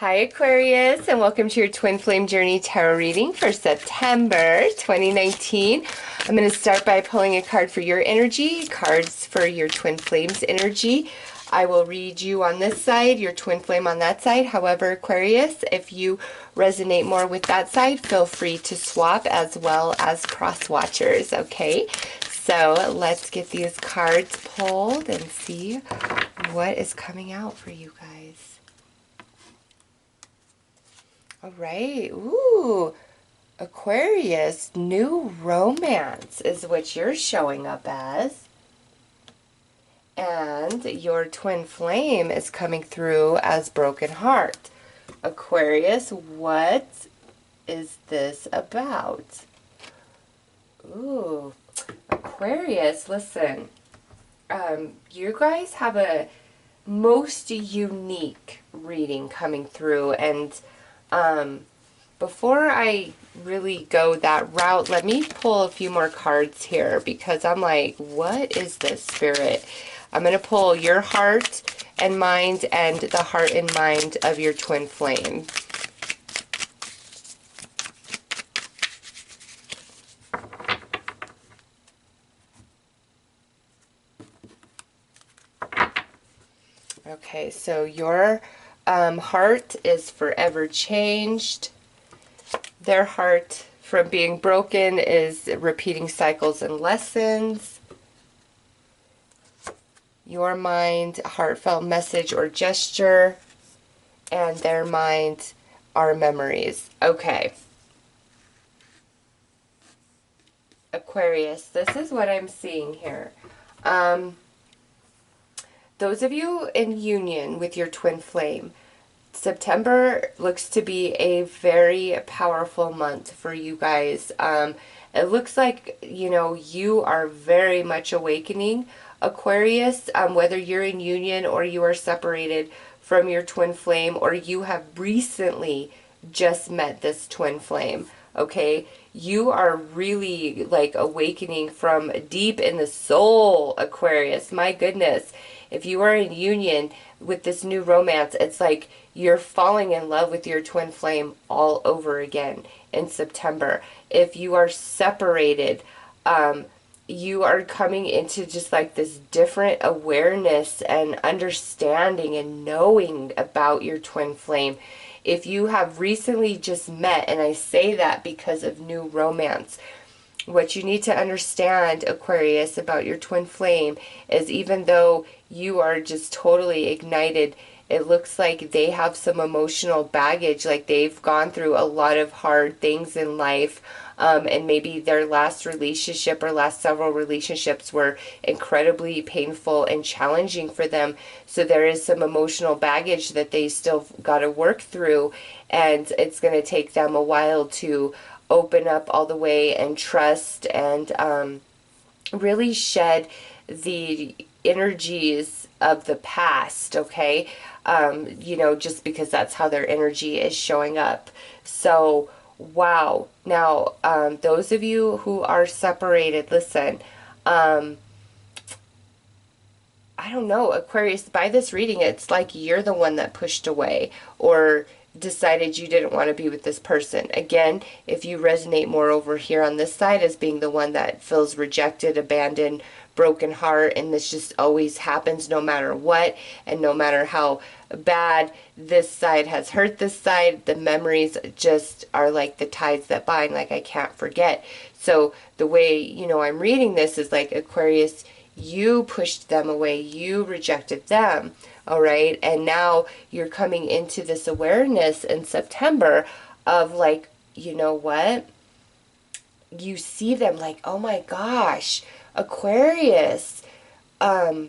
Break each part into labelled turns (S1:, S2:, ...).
S1: Hi Aquarius, and welcome to your Twin Flame Journey Tarot reading for September 2019. I'm going to start by pulling a card for your energy, cards for your Twin Flames energy. I will read you on this side, your Twin Flame on that side. However, Aquarius, if you resonate more with that side, feel free to swap as well as cross watchers, okay? So let's get these cards pulled and see what is coming out for you guys. All right. Ooh, Aquarius, new romance is what you're showing up as. And your twin flame is coming through as broken heart. Aquarius, what is this about? Ooh, Aquarius, listen. You guys have a most unique reading coming through, and before I really go that route, let me pull a few more cards here because I'm like, what is this, Spirit? I'm going to pull your heart and mind and the heart and mind of your twin flame. Okay, so your heart is forever changed. Their heart from being broken is repeating cycles and lessons. Your mind, heartfelt message or gesture. And their mind are memories. Okay. Aquarius, this is what I'm seeing here. Those of you in union with your twin flame, September looks to be a very powerful month for you guys. It looks like, you know, you are very much awakening, Aquarius, whether you're in union or you are separated from your twin flame, or you have recently just met this twin flame, okay? You are really like awakening from deep in the soul, Aquarius. My goodness. If you are in union with this new romance, it's like you're falling in love with your twin flame all over again in September. If you are separated, you are coming into just like this different awareness and understanding and knowing about your twin flame. If you have recently just met, and I say that because of new romance, what you need to understand, Aquarius, about your twin flame is even though you are just totally ignited, it looks like they have some emotional baggage, like they've gone through a lot of hard things in life, and maybe their last relationship or last several relationships were incredibly painful and challenging for them. So there is some emotional baggage that they still got to work through, and it's going to take them a while to open up all the way and trust and really shed the energies of the past, okay? You know, just because that's how their energy is showing up. So, wow. Now, those of you who are separated, listen, I don't know, Aquarius, by this reading, it's like you're the one that pushed away or decided you didn't want to be with this person. Again, if you resonate more over here on this side as being the one that feels rejected, abandoned, broken heart, and this just always happens no matter what, and no matter how bad this side has hurt this side, the memories just are like the tides that bind, like I can't forget. So the way, you know, I'm reading this is like, Aquarius, you pushed them away, you rejected them, all right? And now you're coming into this awareness in September of like, you know what? You see them like, oh my gosh, Aquarius, I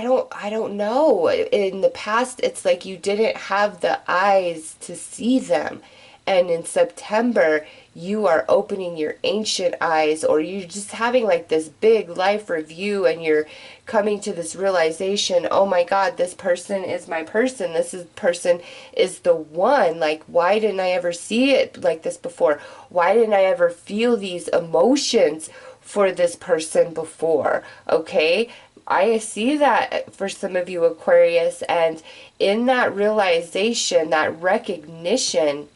S1: don't know. In the past, it's like you didn't have the eyes to see them. And in September, you are opening your ancient eyes, or you're just having like this big life review, and you're coming to this realization, oh my God, this person is my person. Person is the one. Like, why didn't I ever see it like this before? Why didn't I ever feel these emotions for this person before? Okay? I see that for some of you, Aquarius, and in that realization, that recognition,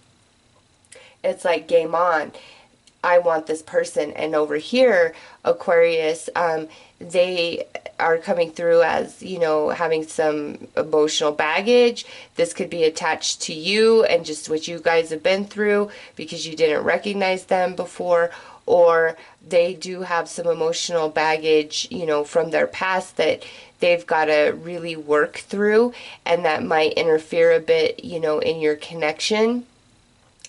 S1: it's like game on. I want this person. And over here, Aquarius, they are coming through as, you know, having some emotional baggage. This could be attached to you and just what you guys have been through because you didn't recognize them before, or they do have some emotional baggage, you know, from their past that they've got to really work through, and that might interfere a bit, you know, in your connection.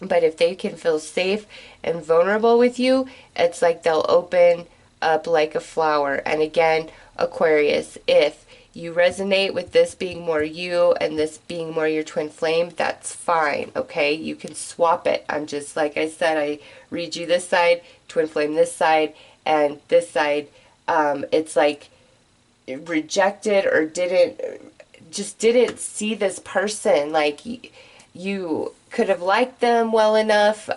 S1: But if they can feel safe and vulnerable with you, it's like they'll open up like a flower. And again, Aquarius, if you resonate with this being more you and this being more your twin flame, that's fine, okay? You can swap it. I'm just, like I said, I read you this side, twin flame this side, and this side, it's like rejected or didn't see this person. Like, you could have liked them well enough,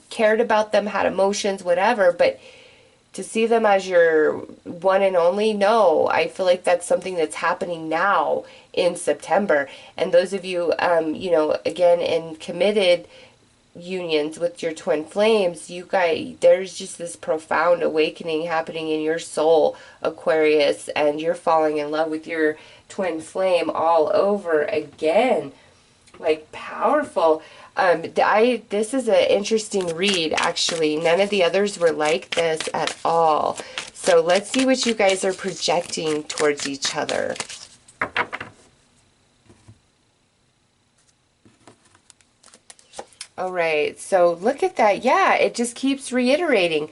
S1: cared about them, had emotions, whatever, but to see them as your one and only, no. I feel like that's something that's happening now in September. And those of you, you know, again, in committed unions with your twin flames, you guys, there's just this profound awakening happening in your soul, Aquarius, and you're falling in love with your twin flame all over again. Like, powerful. This is an interesting read, actually. None of the others were like this at all. So let's see what you guys are projecting towards each other. All right, so look at that. Yeah, it just keeps reiterating.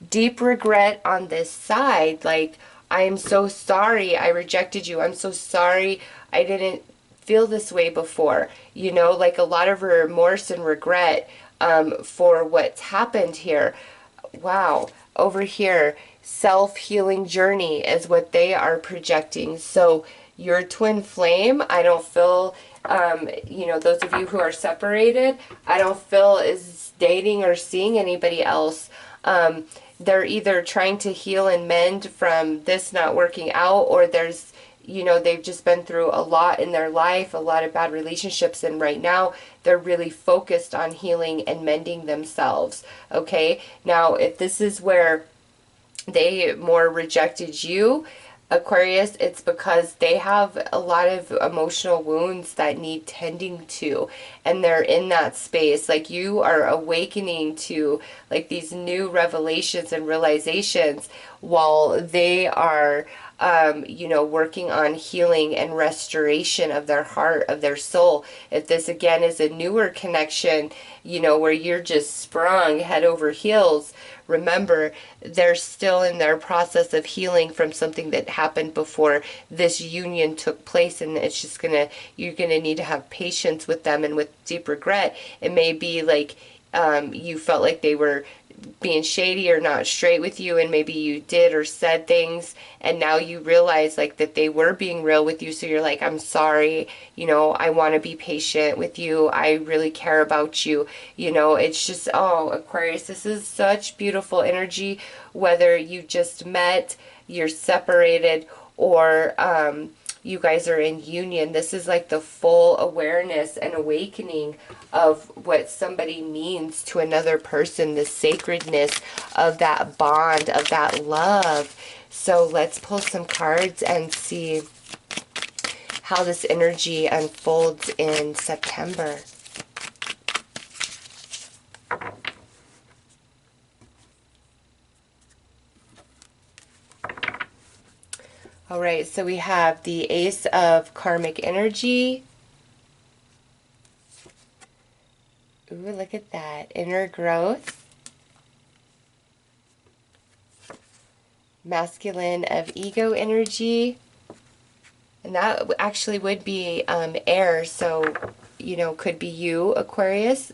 S1: Deep regret on this side. Like, I am so sorry I rejected you. I'm so sorry I didn't feel this way before. You know, like a lot of remorse and regret for what's happened here. Wow. Over here, self-healing journey is what they are projecting. So your twin flame, I don't feel, you know, those of you who are separated, I don't feel is dating or seeing anybody else. They're either trying to heal and mend from this not working out, or there's, you know, they've just been through a lot in their life, a lot of bad relationships, and right now they're really focused on healing and mending themselves, okay? Now, if this is where they more rejected you, Aquarius, it's because they have a lot of emotional wounds that need tending to, and they're in that space. Like, you are awakening to like these new revelations and realizations while they are you know, working on healing and restoration of their heart, of their soul. If this again is a newer connection, you know, where you're just sprung head over heels, remember, they're still in their process of healing from something that happened before this union took place, and it's just you're gonna need to have patience with them. And with deep regret, it may be like you felt like they were being shady or not straight with you, and maybe you did or said things, and now you realize like that they were being real with you, so you're like, I'm sorry, you know, I want to be patient with you, I really care about you, you know. It's just, oh, Aquarius, this is such beautiful energy, whether you just met, you're separated, or you guys are in union. This is like the full awareness and awakening of what somebody means to another person, the sacredness of that bond, of that love. So let's pull some cards and see how this energy unfolds in September. All right, so we have the Ace of Karmic Energy. Ooh, look at that. Inner growth. Masculine of Ego Energy. And that actually would be air, so, you know, could be you, Aquarius.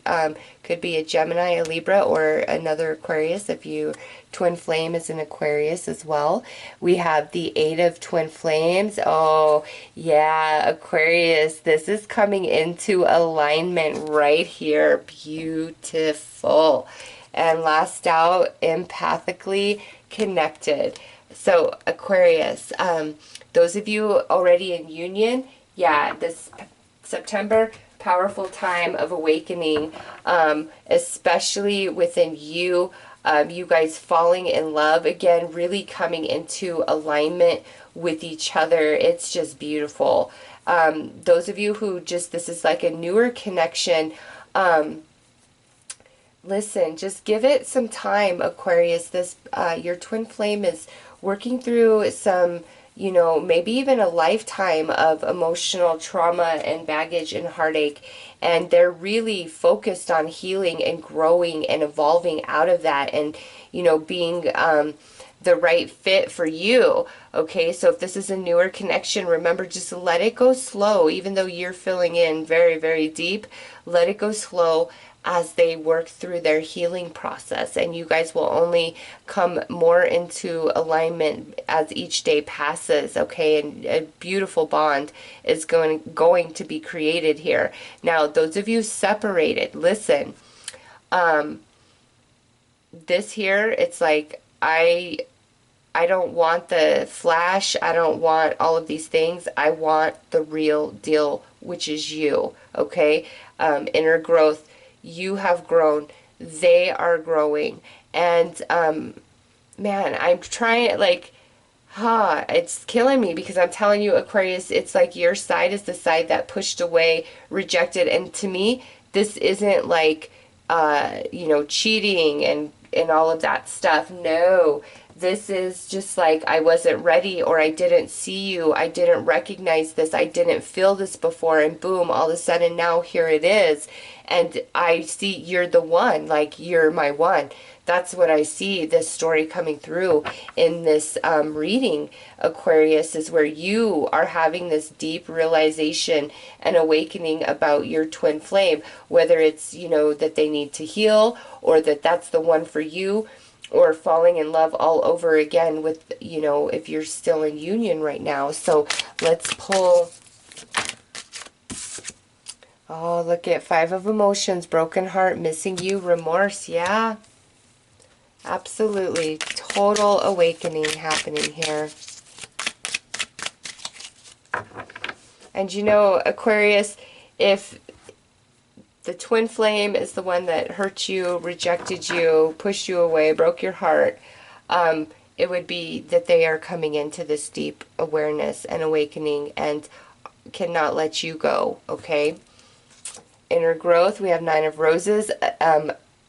S1: Could be a Gemini, a Libra, or another Aquarius if you twin flame is an Aquarius as well. We have the Eight of Twin Flames. Oh, yeah, Aquarius. This is coming into alignment right here. Beautiful. And last out, empathically connected. So Aquarius, those of you already in union, yeah, this September, powerful time of awakening, especially within you. You guys falling in love again, really coming into alignment with each other. It's just beautiful. Those of you who just, this is like a newer connection, listen, just give it some time, Aquarius. This, your twin flame is working through some, you know, maybe even a lifetime of emotional trauma and baggage and heartache. And they're really focused on healing and growing and evolving out of that and, you know, being the right fit for you. Okay, so if this is a newer connection, remember, just let it go slow. Even though you're filling in very, very deep, let it go slow as they work through their healing process, and you guys will only come more into alignment as each day passes. Okay, and a beautiful bond is going to be created here. Now, those of you separated, listen, this here, it's like, I don't want the flash. I don't want all of these things. I want the real deal, which is you. Okay, inner growth. You have grown. They are growing. And, man, I'm trying, like, it's killing me because I'm telling you, Aquarius, it's like your side is the side that pushed away, rejected. And to me, this isn't like, you know, cheating and all of that stuff. No, this is just like, I wasn't ready, or I didn't see you, I didn't recognize this, I didn't feel this before, and boom, all of a sudden now here it is, and I see you're the one, like, you're my one. That's what I see this story coming through in this reading, Aquarius, is where you are having this deep realization and awakening about your twin flame, whether it's, you know, that they need to heal, or that that's the one for you, or falling in love all over again with, you know, if you're still in union right now. So let's pull. Oh, look at Five of Emotions, broken heart, missing you, remorse. Yeah, absolutely. Total awakening happening here. And you know, Aquarius, if the twin flame is the one that hurt you, rejected you, pushed you away, broke your heart, it would be that they are coming into this deep awareness and awakening and cannot let you go, okay? Inner growth, we have Nine of Roses,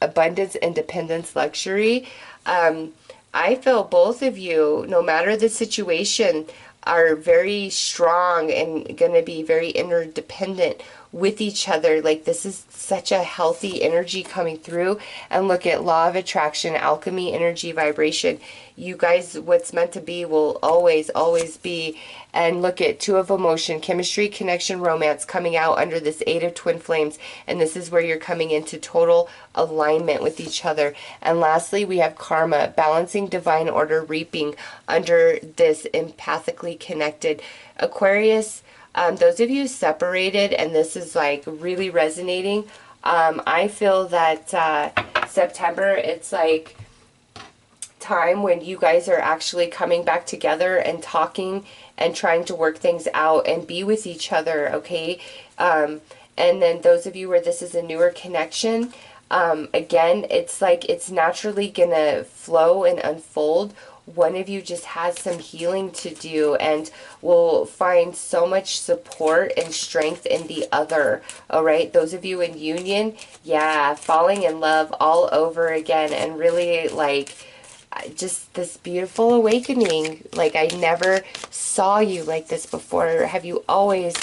S1: abundance, independence, luxury. I feel both of you, no matter the situation, are very strong and going to be very interdependent with each other. Like, this is such a healthy energy coming through. And look at law of attraction, alchemy, energy, vibration. You guys, what's meant to be will always, always be. And look at Two of Emotion, chemistry, connection, romance coming out under this Eight of Twin Flames. And this is where you're coming into total alignment with each other. And lastly, we have karma, balancing divine order, reaping under this empathically connected. Aquarius, those of you separated, and this is like really resonating, I feel that September, it's like time when you guys are actually coming back together and talking and trying to work things out and be with each other, okay? And then those of you where this is a newer connection, again, it's like it's naturally gonna flow and unfold. One of you just has some healing to do and will find so much support and strength in the other. All right, those of you in union, yeah, falling in love all over again, and really like just this beautiful awakening. Like, I never saw you like this before. Have you always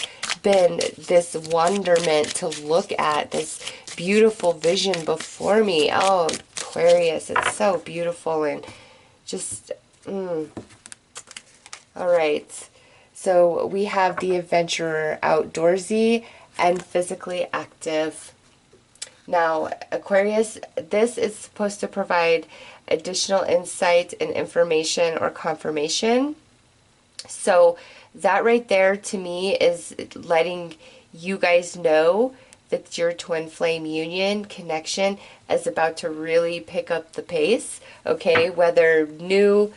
S1: been this wonderment to look at, this beautiful vision before me? Oh, Aquarius, it's so beautiful and just, all right. So we have the adventurer, outdoorsy, and physically active. Now, Aquarius, this is supposed to provide additional insight and information or confirmation. So that right there to me is letting you guys know that your twin flame union connection is about to really pick up the pace, okay? Whether new,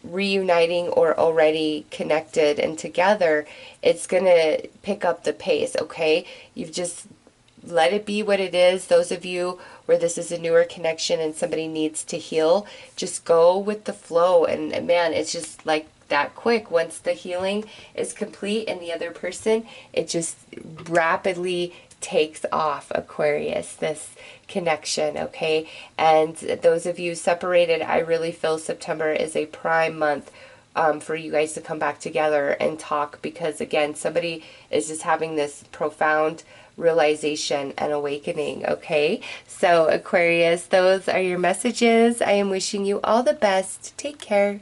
S1: reuniting or already connected and together, it's going to pick up the pace, okay? You've just let it be what it is. Those of you where this is a newer connection and somebody needs to heal, just go with the flow. And man, it's just like that quick. Once the healing is complete and the other person, it just rapidly takes off, Aquarius, this connection, okay? And those of you separated, I really feel September is a prime month for you guys to come back together and talk, because again, somebody is just having this profound realization and awakening, okay? So Aquarius, those are your messages. I am wishing you all the best. Take care.